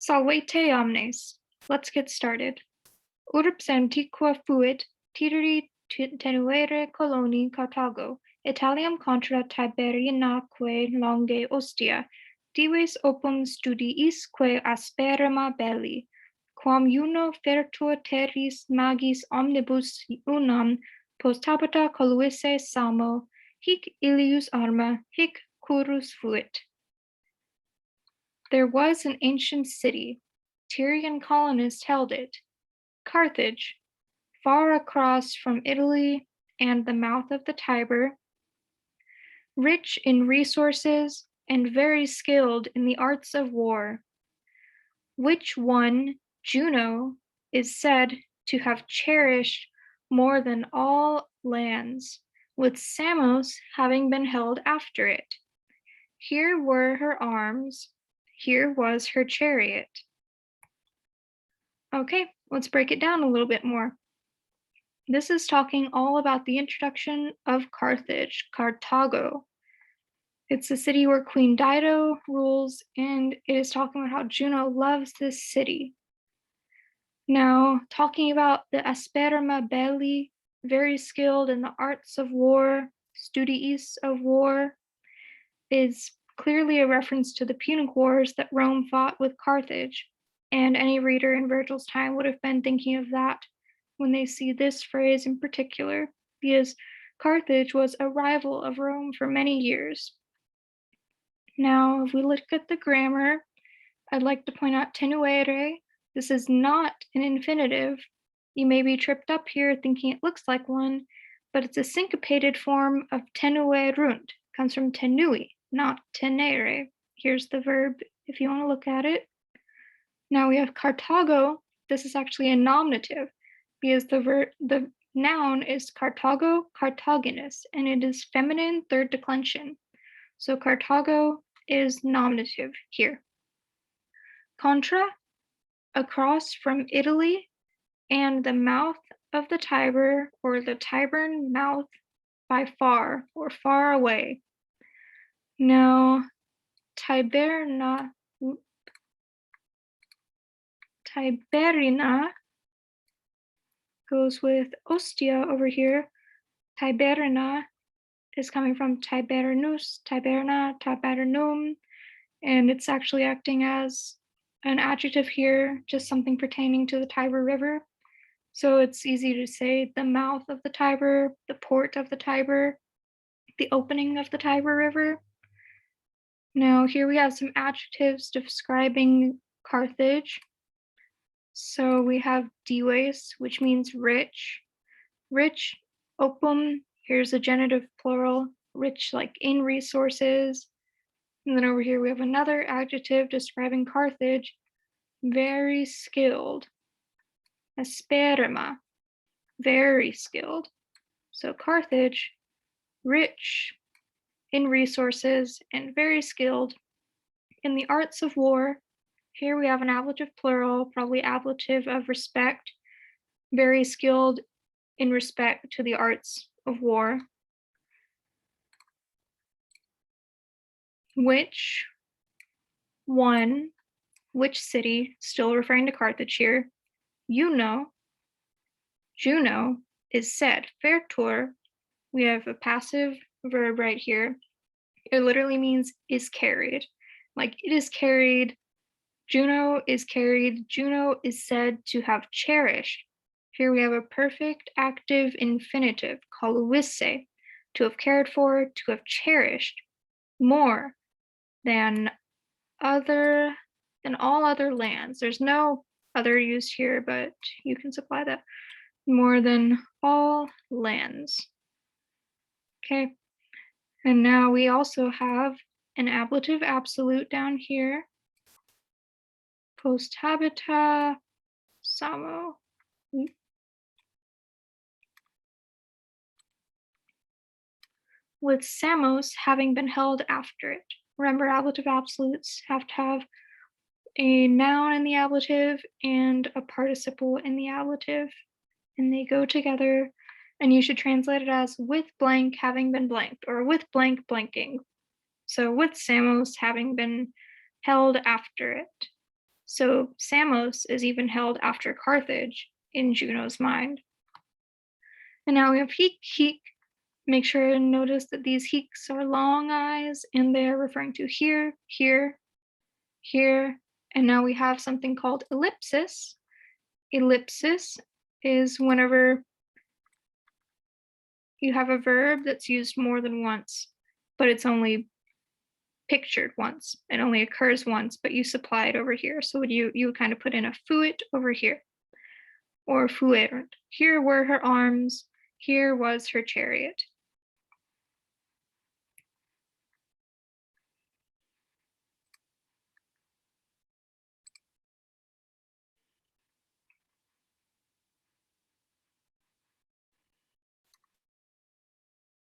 Salvete omnes. Let's get started. Urbs antiqua fuit, titeri tenuere coloni Carthago, Italiam contra Tiberinaque longe ostia, dives opum studiisque asperima belli, quam uno fertur terris magis omnibus unam post habita coluisse salmo, hic illius arma, hic curus fuit. There was an ancient city. Tyrian colonists held it. Carthage, far across from Italy and the mouth of the Tiber, rich in resources and very skilled in the arts of war, which one, Juno, is said to have cherished more than all lands, with Samos having been held after it. Here were her arms, here was her chariot. Okay, let's break it down a little bit more. This is talking all about the introduction of Carthage, Carthago. It's a city where Queen Dido rules, and it is talking about how Juno loves this city. Now, talking about the asperima belli, very skilled in the arts of war, studiis of war, is clearly a reference to the Punic Wars that Rome fought with Carthage, and any reader in Virgil's time would have been thinking of that when they see this phrase in particular, because Carthage was a rival of Rome for many years. Now, if we look at the grammar, I'd like to point out tenuere. This is not an infinitive. You may be tripped up here thinking it looks like one, but it's a syncopated form of tenuerunt. It comes from tenui, not tenere. Here's the verb if you want to look at it. Now we have Carthago. This is actually a nominative because the noun is Carthago, Carthaginus, and it is feminine third declension. So Carthago is nominative here. Contra, across from Italy and the mouth of the Tiber, or the Tiberine mouth, by far or far away. Now, Tiberina goes with Ostia over here. Tiberina is coming from Tiberinus, Tiberna, Tiberinum, and it's actually acting as an adjective here, just something pertaining to the Tiber River. So it's easy to say the mouth of the Tiber, the port of the Tiber, the opening of the Tiber River. Now here we have some adjectives describing Carthage. So we have dives, which means rich. Rich, opum, here's a genitive plural, rich like in resources. And then over here we have another adjective describing Carthage, very skilled. Asperima, very skilled. So Carthage, rich in resources and very skilled in the arts of war. Here we have an ablative plural, probably ablative of respect, very skilled in respect to the arts of war. Which one, which city, still referring to Carthage here, Juno is said. Fertur, we have a passive verb right here. It literally means is carried. Like it is carried, Juno is carried, Juno is said to have cherished. Here we have a perfect active infinitive, coluisse, to have cared for, to have cherished, more than all other lands. There's no other use here, but you can supply that. More than all lands. Okay, and now we also have an ablative absolute down here. Post habita samo. With Samos having been held after it. Remember, ablative absolutes have to have a noun in the ablative and a participle in the ablative, and they go together, and you should translate it as with blank having been blanked, or with blank blanking. So with Samos having been held after it. So Samos is even held after Carthage in Juno's mind. And now we have heek. Make sure and notice that these heeks are long eyes and they're referring to here, here, here. And now we have something called ellipsis. Ellipsis is whenever you have a verb that's used more than once, but it's only pictured once. It only occurs once, but you supply it over here. So you kind of put in a fuit over here, or fuerunt. Here were her arms, here was her chariot.